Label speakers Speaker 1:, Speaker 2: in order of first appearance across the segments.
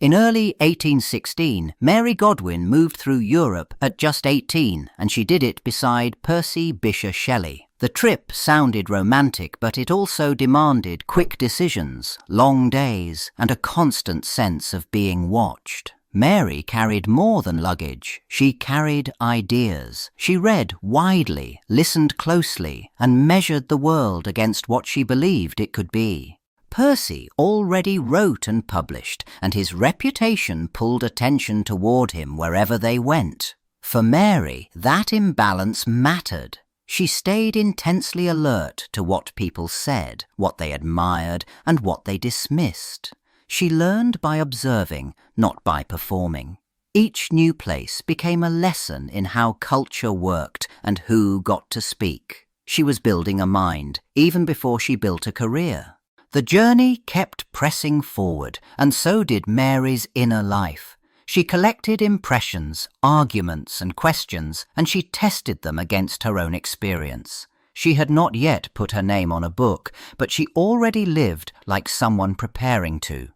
Speaker 1: In early 1816, Mary Godwin moved through Europe at just 18, and she did it beside Percy Bysshe Shelley. The trip sounded romantic, but it also demanded quick decisions, long days, and a constant sense of being watched. Mary carried more than luggage. She carried ideas. She read widely, listened closely, and measured the world against what she believed it could be. Percy already wrote and published, and his reputation pulled attention toward him wherever they went. For Mary, that imbalance mattered. She stayed intensely alert to what people said, what they admired, and what they dismissed. She learned by observing, not by performing. Each new place became a lesson in how culture worked and who got to speak. She was building a mind, even before she built a career. The journey kept pressing forward, and so did Mary's inner life. She collected impressions, arguments, and questions, and she tested them against her own experience. She had not yet put her name on a book, but she already lived like someone preparing to.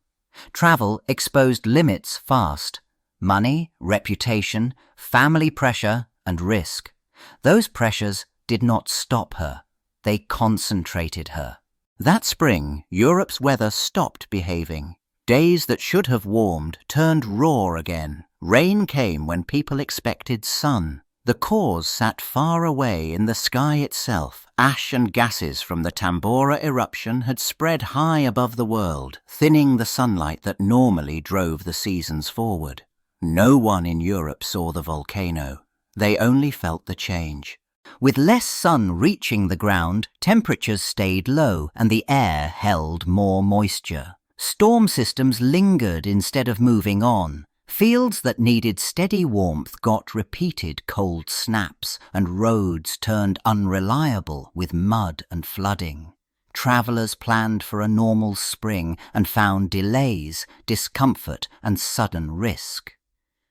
Speaker 1: Travel exposed limits fast. Money, reputation, family pressure, and risk. Those pressures did not stop her. They concentrated her. That spring, Europe's weather stopped behaving. Days that should have warmed turned raw again. Rain came when people expected sun. The cause sat far away in the sky itself. Ash and gases from the Tambora eruption had spread high above the world, thinning the sunlight that normally drove the seasons forward. No one in Europe saw the volcano. They only felt the change. With less sun reaching the ground, temperatures stayed low and the air held more moisture. Storm systems lingered instead of moving on. Fields that needed steady warmth got repeated cold snaps, and roads turned unreliable with mud and flooding. Travelers planned for a normal spring and found delays, discomfort, and sudden risk.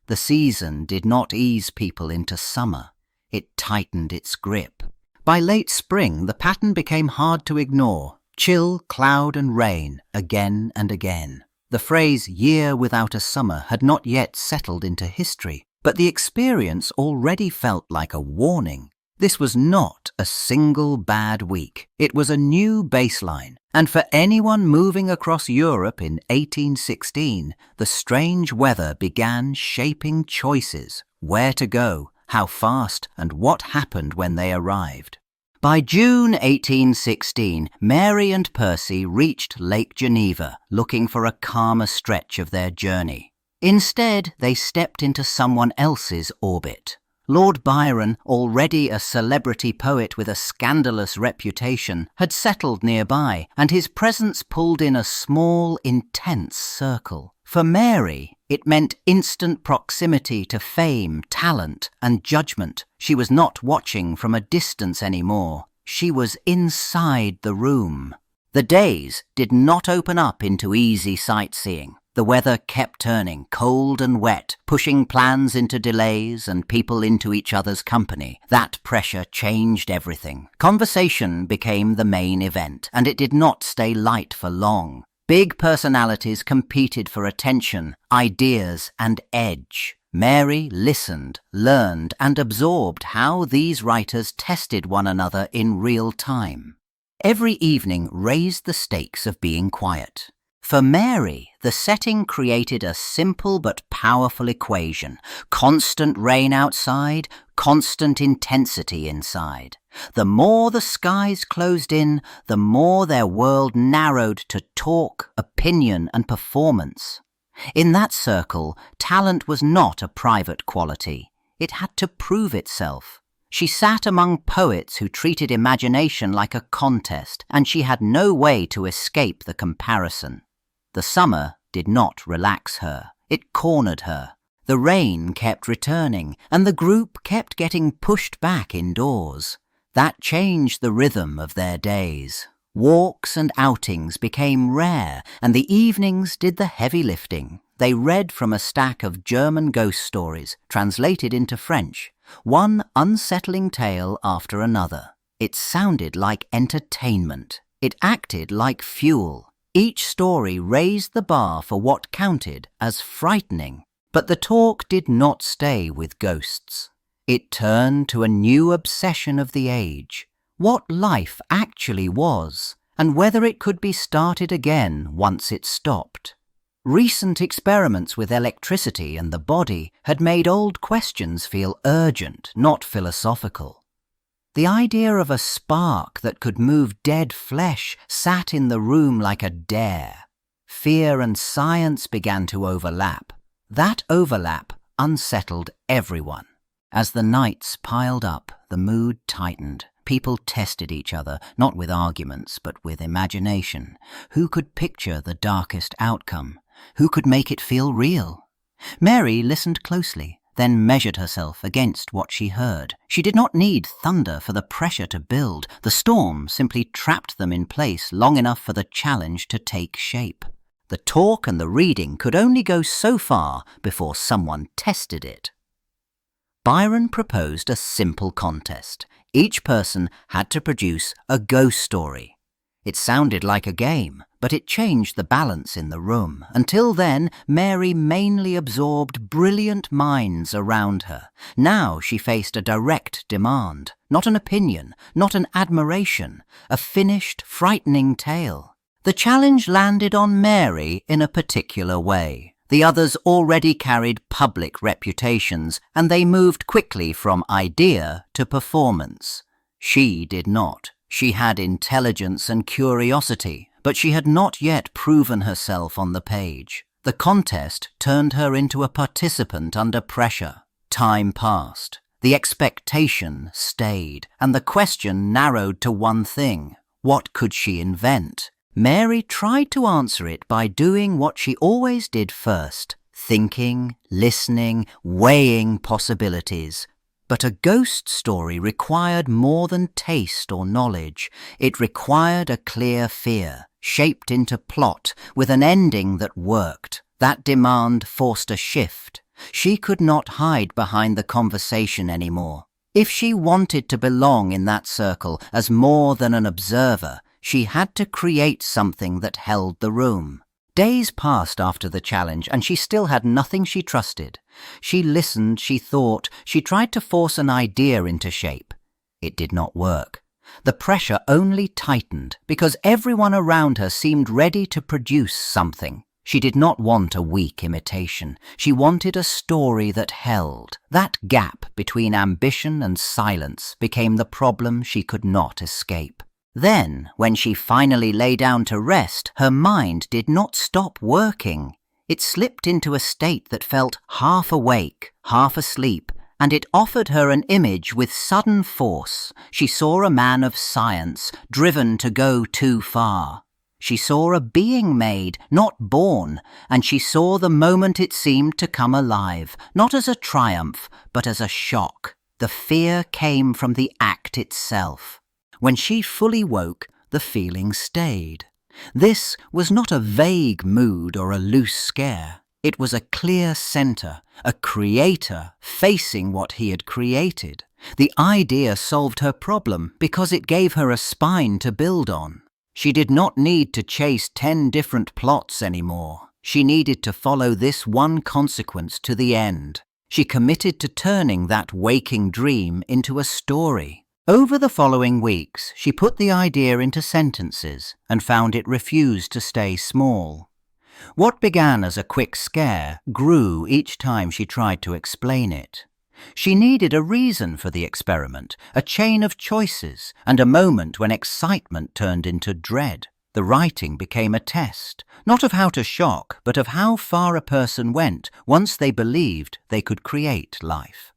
Speaker 1: The season did not ease people into summer. It tightened its grip. By late spring, the pattern became hard to ignore. Chill, cloud, and rain, again and again. The phrase "year without a summer" had not yet settled into history, but the experience already felt like a warning. This was not a single bad week. It was a new baseline. And for anyone moving across Europe in 1816, the strange weather began shaping choices: where to go, how fast, and what happened when they arrived. By June 1816, Mary and Percy reached Lake Geneva, looking for a calmer stretch of their journey. Instead, they stepped into someone else's orbit. Lord Byron, already a celebrity poet with a scandalous reputation, had settled nearby, and his presence pulled in a small, intense circle. For Mary, it meant instant proximity to fame, talent, and judgment. She was not watching from a distance anymore. She was inside the room. The days did not open up into easy sightseeing. The weather kept turning, cold and wet, pushing plans into delays and people into each other's company. That pressure changed everything. Conversation became the main event, and it did not stay light for long. Big personalities competed for attention, ideas, and edge. Mary listened, learned, and absorbed how these writers tested one another in real time. Every evening raised the stakes of being quiet. For Mary, the setting created a simple but powerful equation: constant rain outside, constant intensity inside. The more the skies closed in, the more their world narrowed to talk, opinion, and performance. In that circle, talent was not a private quality. It had to prove itself. She sat among poets who treated imagination like a contest, and she had no way to escape the comparison. The summer did not relax her. It cornered her. The rain kept returning, and the group kept getting pushed back indoors. That changed the rhythm of their days. Walks and outings became rare, and the evenings did the heavy lifting. They read from a stack of German ghost stories, translated into French, one unsettling tale after another. It sounded like entertainment. It acted like fuel. Each story raised the bar for what counted as frightening. But the talk did not stay with ghosts. It turned to a new obsession of the age: what life actually was, and whether it could be started again once it stopped. Recent experiments with electricity and the body had made old questions feel urgent, not philosophical. The idea of a spark that could move dead flesh sat in the room like a dare. Fear and science began to overlap. That overlap unsettled everyone. As the nights piled up, the mood tightened. People tested each other, not with arguments, but with imagination. Who could picture the darkest outcome? Who could make it feel real? Mary listened closely, then measured herself against what she heard. She did not need thunder for the pressure to build. The storm simply trapped them in place long enough for the challenge to take shape. The talk and the reading could only go so far before someone tested it. Byron proposed a simple contest. Each person had to produce a ghost story. It sounded like a game, but it changed the balance in the room. Until then, Mary mainly absorbed brilliant minds around her. Now she faced a direct demand, not an opinion, not an admiration, a finished, frightening tale. The challenge landed on Mary in a particular way. The others already carried public reputations, and they moved quickly from idea to performance. She did not. She had intelligence and curiosity, but she had not yet proven herself on the page. The contest turned her into a participant under pressure. Time passed. The expectation stayed, and the question narrowed to one thing: what could she invent? Mary tried to answer it by doing what she always did first: thinking, listening, weighing possibilities. But a ghost story required more than taste or knowledge. It required a clear fear, shaped into plot, with an ending that worked. That demand forced a shift. She could not hide behind the conversation anymore. If she wanted to belong in that circle as more than an observer, she had to create something that held the room. Days passed after the challenge, and she still had nothing she trusted. She listened, she thought, she tried to force an idea into shape. It did not work. The pressure only tightened because everyone around her seemed ready to produce something. She did not want a weak imitation. She wanted a story that held. That gap between ambition and silence became the problem she could not escape. Then, when she finally lay down to rest, her mind did not stop working. It slipped into a state that felt half awake, half asleep, and it offered her an image with sudden force. She saw a man of science, driven to go too far. She saw a being made, not born, and she saw the moment it seemed to come alive, not as a triumph, but as a shock. The fear came from the act itself. When she fully woke, the feeling stayed. This was not a vague mood or a loose scare. It was a clear center, a creator facing what he had created. The idea solved her problem because it gave her a spine to build on. She did not need to chase 10 different plots anymore. She needed to follow this one consequence to the end. She committed to turning that waking dream into a story. Over the following weeks, she put the idea into sentences and found it refused to stay small. What began as a quick scare grew each time she tried to explain it. She needed a reason for the experiment, a chain of choices, and a moment when excitement turned into dread. The writing became a test, not of how to shock, but of how far a person went once they believed they could create life.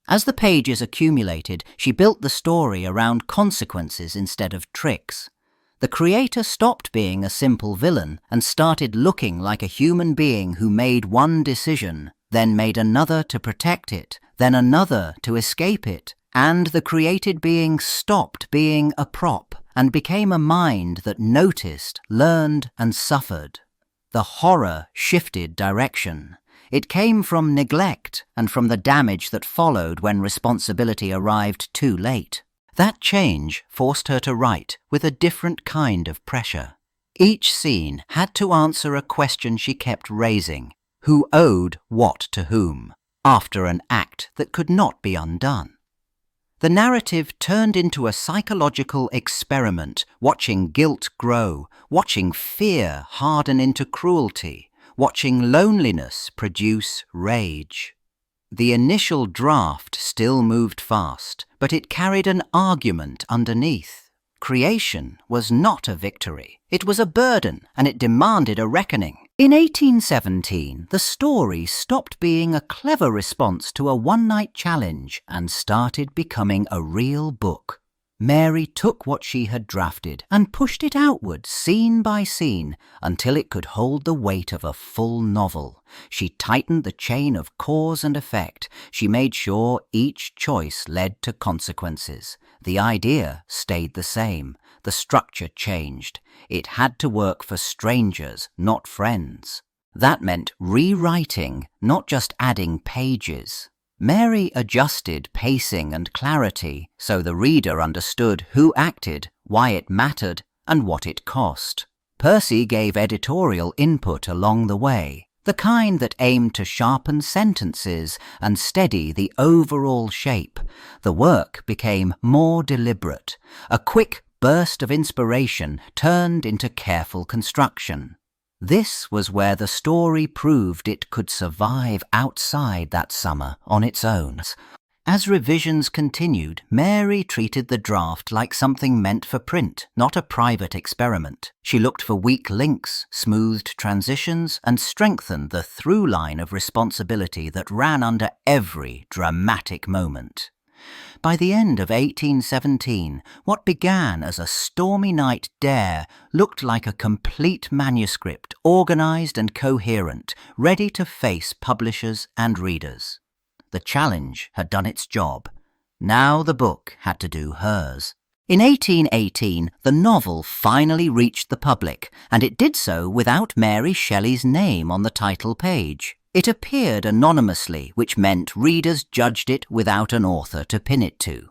Speaker 1: As the pages accumulated, she built the story around consequences instead of tricks. The creator stopped being a simple villain and started looking like a human being who made one decision, then made another to protect it, then another to escape it, and the created being stopped being a prop and became a mind that noticed, learned, and suffered. The horror shifted direction. It came from neglect and from the damage that followed when responsibility arrived too late. That change forced her to write with a different kind of pressure. Each scene had to answer a question she kept raising: who owed what to whom, after an act that could not be undone. The narrative turned into a psychological experiment, watching guilt grow, watching fear harden into cruelty, watching loneliness produce rage. The initial draft still moved fast, but it carried an argument underneath. Creation was not a victory. It was a burden, and it demanded a reckoning. In 1817, the story stopped being a clever response to a one-night challenge and started becoming a real book. Mary took what she had drafted and pushed it outward, scene by scene, until it could hold the weight of a full novel. She tightened the chain of cause and effect. She made sure each choice led to consequences. The idea stayed the same. The structure changed. It had to work for strangers, not friends. That meant rewriting, not just adding pages. Mary adjusted pacing and clarity so the reader understood who acted, why it mattered, and what it cost. Percy gave editorial input along the way, the kind that aimed to sharpen sentences and steady the overall shape. The work became more deliberate. A quick burst of inspiration turned into careful construction. This was where the story proved it could survive outside that summer on its own. As revisions continued, Mary treated the draft like something meant for print, not a private experiment. She looked for weak links, smoothed transitions, and strengthened the through line of responsibility that ran under every dramatic moment. By the end of 1817, what began as a stormy night dare looked like a complete manuscript, organized and coherent, ready to face publishers and readers. The challenge had done its job. Now the book had to do hers. In 1818, the novel finally reached the public, and it did so without Mary Shelley's name on the title page. It appeared anonymously, which meant readers judged it without an author to pin it to.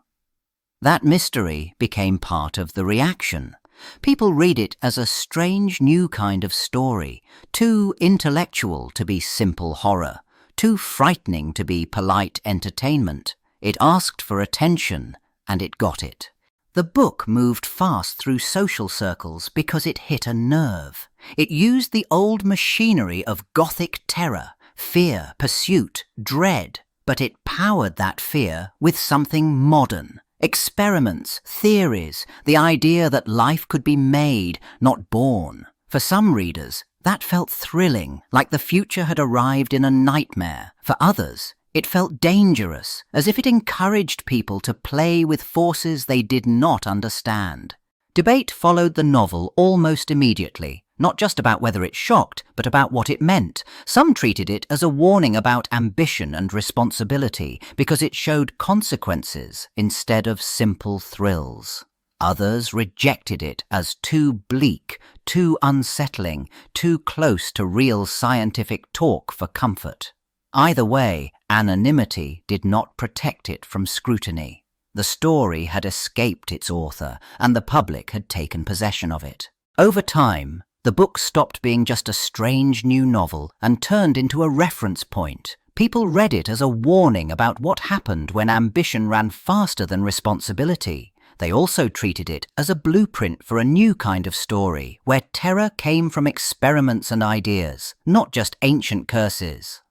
Speaker 1: That mystery became part of the reaction. People read it as a strange new kind of story, too intellectual to be simple horror, too frightening to be polite entertainment. It asked for attention, and it got it. The book moved fast through social circles because it hit a nerve. It used the old machinery of Gothic terror, fear, pursuit, dread, but it powered that fear with something modern. Experiments, theories, the idea that life could be made, not born. For some readers, that felt thrilling, like the future had arrived in a nightmare. For others, it felt dangerous, as if it encouraged people to play with forces they did not understand. Debate followed the novel almost immediately, not just about whether it shocked, but about what it meant. Some treated it as a warning about ambition and responsibility because it showed consequences instead of simple thrills. Others rejected it as too bleak, too unsettling, too close to real scientific talk for comfort. Either way, anonymity did not protect it from scrutiny. The story had escaped its author, and the public had taken possession of it. Over time, the book stopped being just a strange new novel and turned into a reference point. People read it as a warning about what happened when ambition ran faster than responsibility. They also treated it as a blueprint for a new kind of story, where terror came from experiments and ideas, not just ancient curses.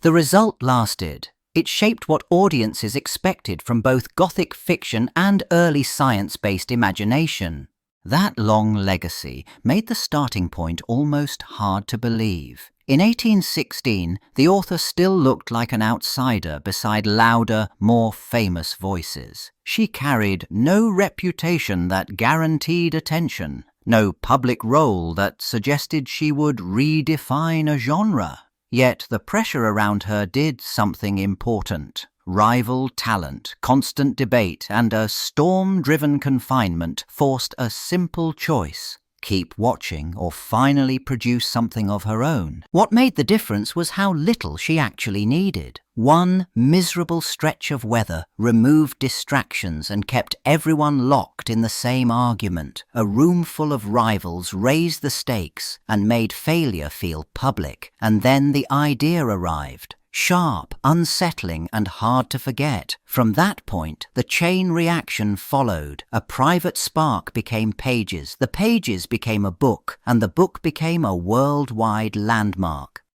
Speaker 1: The result lasted. It shaped what audiences expected from both Gothic fiction and early science-based imagination. That long legacy made the starting point almost hard to believe. In 1816, the author still looked like an outsider beside louder, more famous voices. She carried no reputation that guaranteed attention, no public role that suggested she would redefine a genre. Yet the pressure around her did something important. Rival talent, constant debate, and a storm-driven confinement forced a simple choice: keep watching, or finally produce something of her own. What made the difference was how little she actually needed. One miserable stretch of weather removed distractions and kept everyone locked in the same argument. A room full of rivals raised the stakes and made failure feel public. And then the idea arrived. Sharp, unsettling, and hard to forget. From that point, the chain reaction followed. A private spark became pages, the pages became a book, and the book became a worldwide landmark.